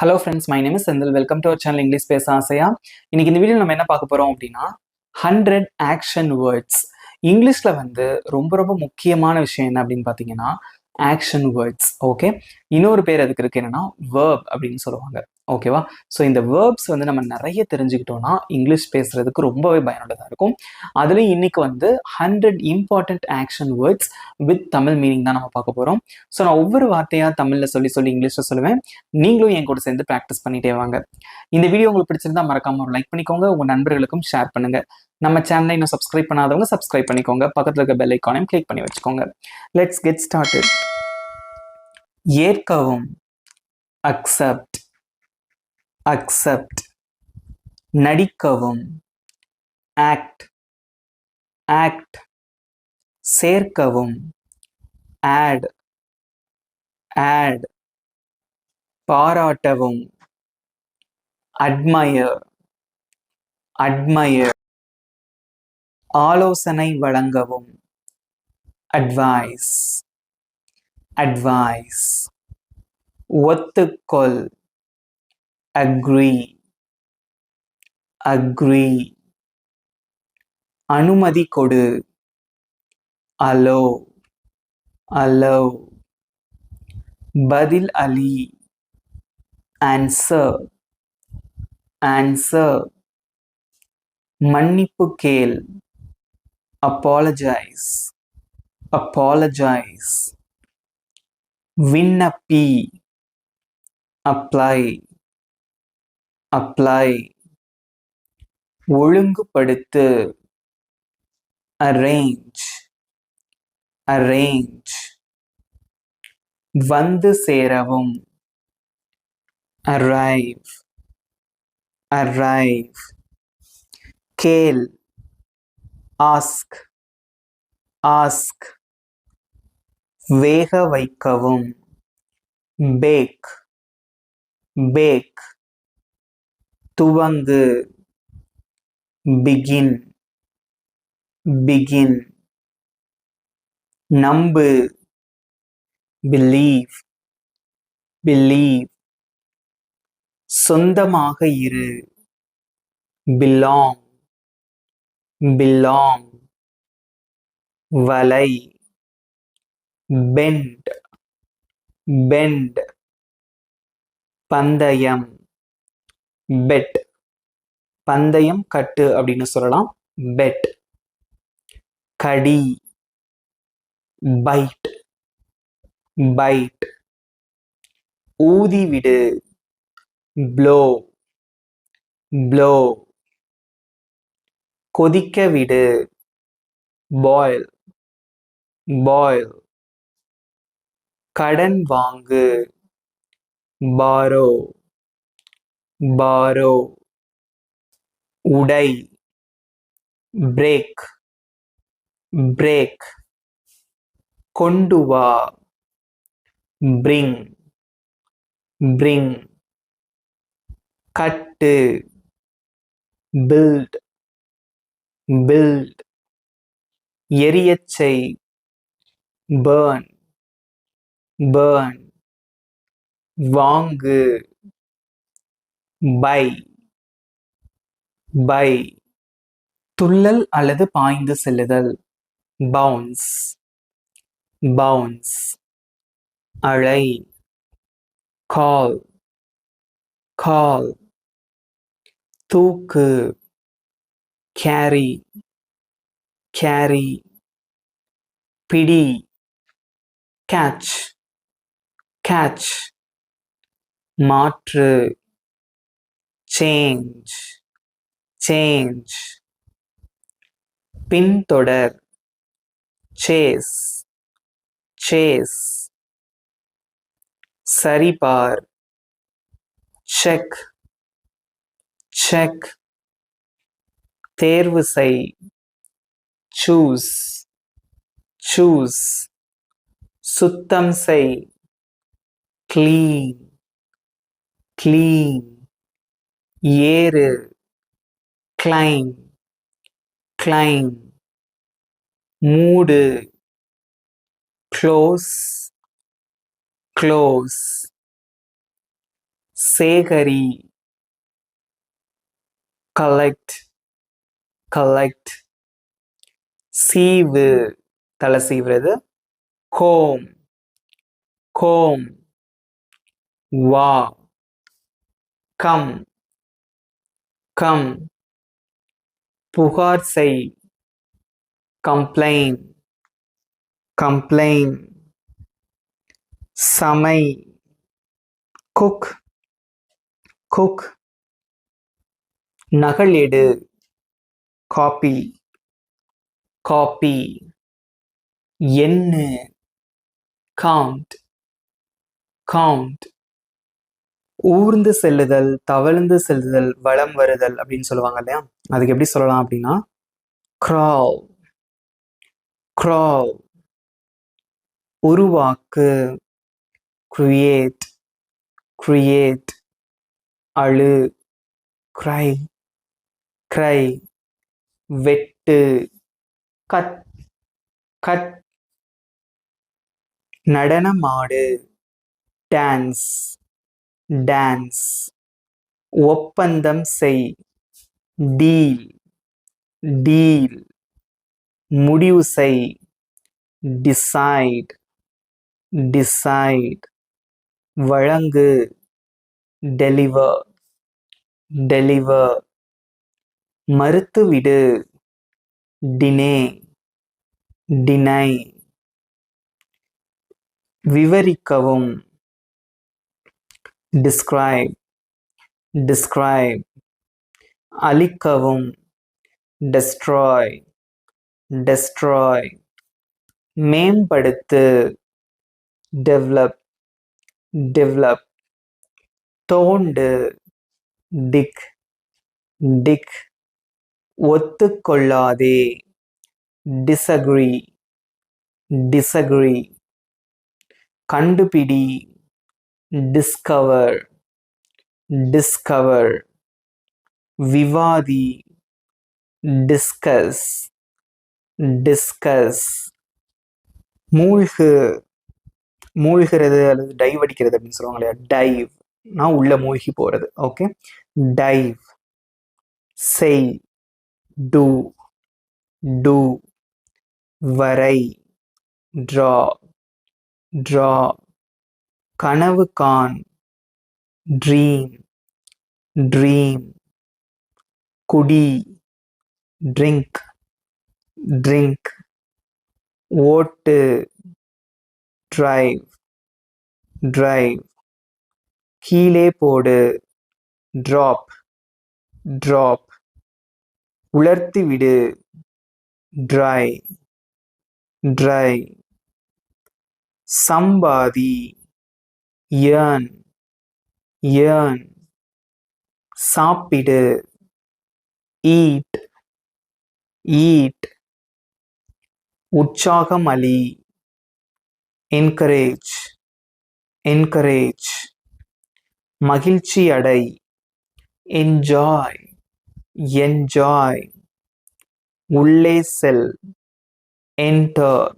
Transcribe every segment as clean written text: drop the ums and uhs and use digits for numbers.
Hello friends, my name is Senthil. Welcome to our channel English பேச ஆசையா. இன்னைக்கு இந்த வீடியோ நம்ம என்ன பார்க்க போறோம் அப்படின்னா 100 ஆக்ஷன் வேர்ட்ஸ். இங்கிலீஷ்ல ரொம்ப ரொம்ப முக்கியமான விஷயம் என்ன அப்படின்னு பார்த்தீங்கன்னா ஆக்ஷன் வேர்ட்ஸ். ஓகே, இன்னொரு பேர் அதுக்கு இருக்கு, என்னன்னா வேர்ப் அப்படின்னு சொல்லுவாங்க. ஓகேவா? ஸோ இந்த வேர்ப்ஸ் நம்ம நிறைய தெரிஞ்சுக்கிட்டோம்னா இங்கிலீஷ் பேசுறதுக்கு ரொம்பவே பயனுள்ளதாக இருக்கும். அதுலேயும் இன்னைக்கு 100 important action words with Tamil meaning தான் நம்ம பார்க்க போகிறோம். ஸோ நான் ஒவ்வொரு வார்த்தையாக தமிழில் சொல்லி இங்கிலீஷில் சொல்லுவேன். நீங்களும் என் கூட சேர்ந்து ப்ராக்டிஸ் பண்ணிட்டே வாங்க. இந்த வீடியோ உங்களுக்கு பிடிச்சிருந்தா மறக்காம ஒரு லைக் பண்ணிக்கோங்க, உங்கள் நண்பர்களுக்கும் ஷேர் பண்ணுங்க. நம்ம சேனலை இன்னும் சப்ஸ்கிரைப் பண்ணாதவங்க சப்ஸ்கிரைப் பண்ணிக்கோங்க, பக்கத்தில் இருக்க பெல் ஐக்கானையும் கிளிக் பண்ணி வச்சுக்கோங்க. Let's get started. ஏற்கவும், அக்செப்ட், அக்செப்ட். நடிக்கவும், ஆக்ட், ஆக்ட். சேர்க்கவும், ஆட், ஆட். பாராட்டவும், அட்மயர், அட்மயர். ஆலோசனை வழங்கவும், அட்வைஸ், அட்வைஸ். ஒத்துக்கொள், அக்ரி, அக்ரி. அனுமதி கொடு, அலோ, அலோ. பதில் அளி, ஆன்சர், ஆன்சர். மன்னிப்பு கேள், apologize, apologize. விண்ணப்பி, apply, apply. ஒழுங்குபடுத்து, arrange, arrange. வந்து சேரவும், arrive, arrive. கேள், ask, ask. வேக வைக்கவும், bake, bake. துவங்கு, begin, begin. நம்பு, believe, believe. சொந்தமாக இரு, belong, belong. வலை, bend, bend. பந்தயம், bet. பந்தயம் கட்டு அப்படின்னு சொல்லலாம், bet. கடி, bite, bite. ஊதிவிடு, blow, blow. கொதிக்க விடு, boil, boil. கடன் வாங்கு, borrow, borrow. உடை, break, break. கொண்டு வா, bring, bring. கட்டு, build, build. எரியச் செய், burn, burn. வாங்கு, buy, buy. துள்ளல் அல்லது பாய்ந்து செல்லுதல், bounce, bounce. அழை, call, call. தூக்கு, carry, carry. பிடி, catch, catch. மாற்று, change, change. பின்தொடர், chase, chase. சரிபார், check, check. தேர்வு செய், choose, choose. சுத்தம் செய், clean, clean. ஏறு, climb, climb. மூடு, close, close. சேகரி, collect, collect. சீவு, தலை சீவுறது. comb, comb. வா, come, come. புகார் செய், complain, complain. சமை, cook, cook. நகல் எடு, copy, copy. எண்ணு, count, count. ஊர்ந்து செல்லுதல், தவழ்ந்து செல்லுதல், வலம் வருதல் அப்படின்னு சொல்லுவாங்க இல்லையா, அதுக்கு எப்படி சொல்லலாம் அப்படின்னா crawl, crawl. உருவாக்கு, create, create. அழு, cry, cry. வெட்டு, cut, cut. நடனமாடு, dance, dance. ஒப்பந்தம் செய், deal, deal. முடிவு செய், decide, decide. வழங்கு, deliver, deliver. மறுத்துவிடு, deny, deny. விவரிக்கவும், describe, describe. அழிக்கவும், destroy, destroy. மேம்படுத்து, develop, develop. தோண்டு, dig, dig. ஒத்துக்கொள்ளாதே, disagree, disagree. கண்டுபிடி, discover, discover. விவாதி, discuss, discuss. மூழ்கு, மூழ்கிறது அல்லது டைவ் அடிக்கிறது அப்படின்னு சொல்லுவாங்க இல்லையா, டைவ். நான் உள்ள மூழ்கி போறது. Okay, dive. செய், do, do. வரை, draw, draw. கனவு காண், dream, dream. குடி, drink, drink. ஓட்டு, drive, drive. கீழே போடு, drop, drop. உலர்த்தி விடு, dry, dry. சம்பாதி, earn, earn. சாப்பிடு, eat, eat. உற்சாகம் அளி, encourage, encourage. மகிழ்ச்சி அடை, enjoy, enjoy. உள்ளே செல், enter,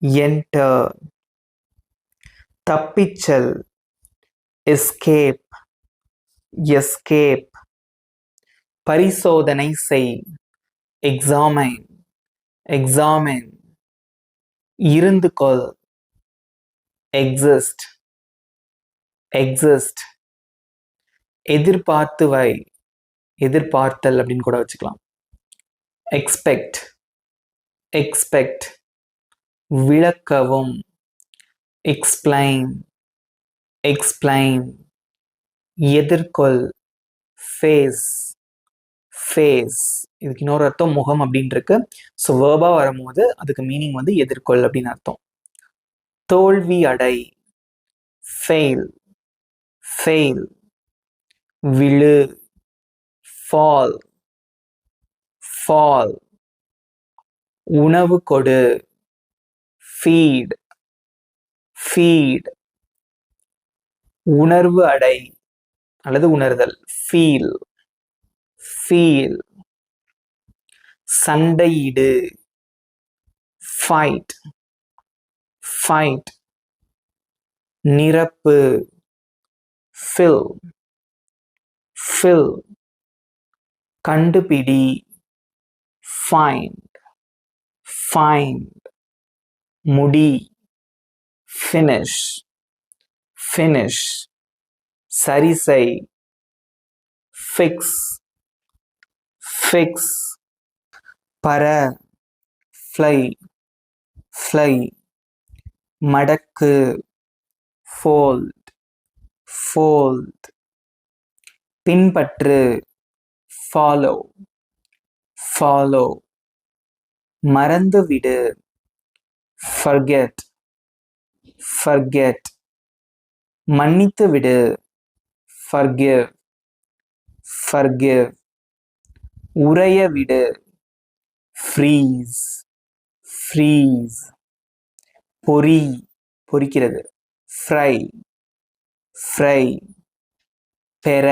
enter. தப்பிச்சல், escape, escape. பரிசோதனை செய், examine, examine. இருந்து கொள், exist, exist. எதிர்பார்த்து வை, எதிர்பார்த்தல் அப்படின்னு கூட வச்சுக்கலாம். expect, expect. விளக்கவும், explain, explain. எதிர்கொள், face, face. இதுக்கு இன்னொரு அர்த்தம் முகம் அப்படின்னு இருக்கு. ஸோ வேர்பா வரும்போது அதுக்கு மீனிங் வந்து எதிர்கொள் அப்படின்னு அர்த்தம். தோல்வி அடை, fail, fail. விழு, fall, fall. உணவு கொடு, feed, feed. உணர்வு அடை அல்லது உணர்தல், feel, feel. சண்டையிடு, fight, fight. நிரப்பு, fill, fill. கண்டுபிடி, find, find. முடி, finish, finish. சரி செய், fix, fix. பற, fly, fly. மடக்கு, fold, fold. பின்பற்று, follow, follow. மறந்துவிடு, forget, forget. மன்னித்து விடு, forgive, forgive. உறைய விடு, freeze, freeze. பொரி, பொரிக்கிறது, fry, fry. பெற,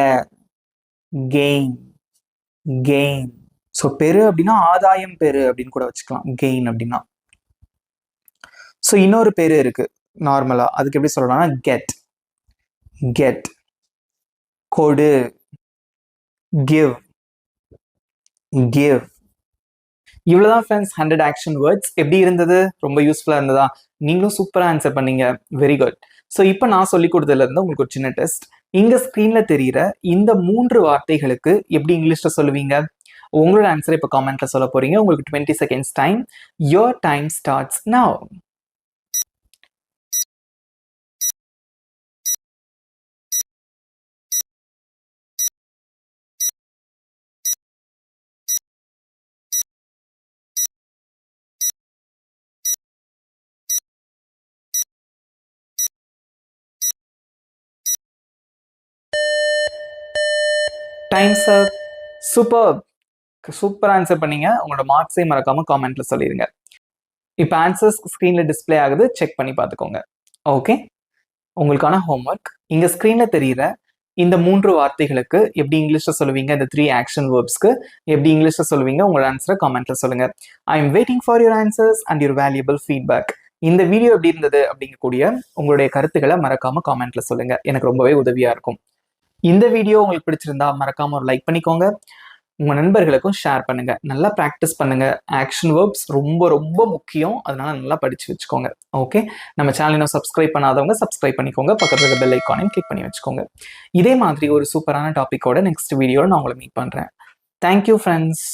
gain, gain. ஸோ பெரு அப்படின்னா ஆதாயம் பெரு அப்படின்னு கூட வச்சுக்கலாம், கெயின் அப்படின்னா. ஸோ இன்னொரு பேரு இருக்கு நார்மலா, அதுக்கு எப்படி சொல்லலாம்னா கெட், கெட். கொடு, கிவ், கிவ். இவ்வளவுதான் ஃப்ரெண்ட்ஸ் 100 ஆக்ஷன் வேர்ட்ஸ். எப்படி இருந்தது? ரொம்ப யூஸ்ஃபுல்லா இருந்ததா? நீங்களும் சூப்பரா ஆன்சர் பண்ணீங்க, வெரி குட். ஸோ இப்போ நான் சொல்லி கொடுத்ததுல இருந்து உங்களுக்கு ஒரு சின்ன டெஸ்ட். இங்க ஸ்கிரீன்ல தெரியுற இந்த 3 வார்த்தைகளுக்கு எப்படி இங்கிலீஷ்ல சொல்லுவீங்க? உங்களோட ஆன்சர் இப்போ காமெண்ட்ல சொல்ல போறீங்க. உங்களுக்கு 20 seconds time. Your time starts now. Times up. Super, super answer பண்ணீங்க. உங்களோட மார்க்ஸையும் மறக்காம காமெண்ட்ல சொல்லிடுங்க. இப்போ ஆன்சர்ஸ் ஸ்க்ரீன்ல டிஸ்பிளே ஆகுது, செக் பண்ணி பார்த்துக்கோங்க. ஓகே, உங்களுக்கான ஹோம்ஒர்க். இங்க ஸ்க்ரீன்ல தெரியுற இந்த 3 வார்த்தைகளுக்கு எப்படி இங்கிலீஷ்ல சொல்லுவீங்க? இந்த 3 ஆக்ஷன் வேர்ப்ஸ்க்கு எப்படி இங்கிலீஷ்ல சொல்லுவீங்க? உங்களோட ஆன்சரை காமெண்ட்ல சொல்லுங்க. I am waiting for your answers and your valuable feedback. இந்த வீடியோ எப்படி இருந்தது அப்படிங்கக்கூடிய உங்களுடைய கருத்துக்களை மறக்காம காமெண்ட்ல சொல்லுங்க, எனக்கு ரொம்பவே உதவியா இருக்கும். இந்த வீடியோ உங்களுக்கு பிடிச்சிருந்தா மறக்காம ஒரு லைக் பண்ணிக்கோங்க, உங்க நண்பர்களுக்கும் ஷேர் பண்ணுங்க. நல்லா ப்ராக்டிஸ் பண்ணுங்க. ஆக்ஷன் வேர்ப்ஸ் ரொம்ப ரொம்ப முக்கியம், அதனால நல்லா படிச்சு வச்சுக்கோங்க. ஓகே, நம்ம சேனல் இன்னும் சப்ஸ்கிரைப் பண்ணாதவங்க சப்ஸ்கிரைப் பண்ணிக்கோங்க, பக்கத்துல இருக்க பெல் ஐக்கானையும் கிளிக் பண்ணி வச்சுக்கோங்க. இதே மாதிரி ஒரு சூப்பரான டாபிக்கோட நெக்ஸ்ட் வீடியோல நான் உங்களை மீட் பண்றேன். Thank you friends.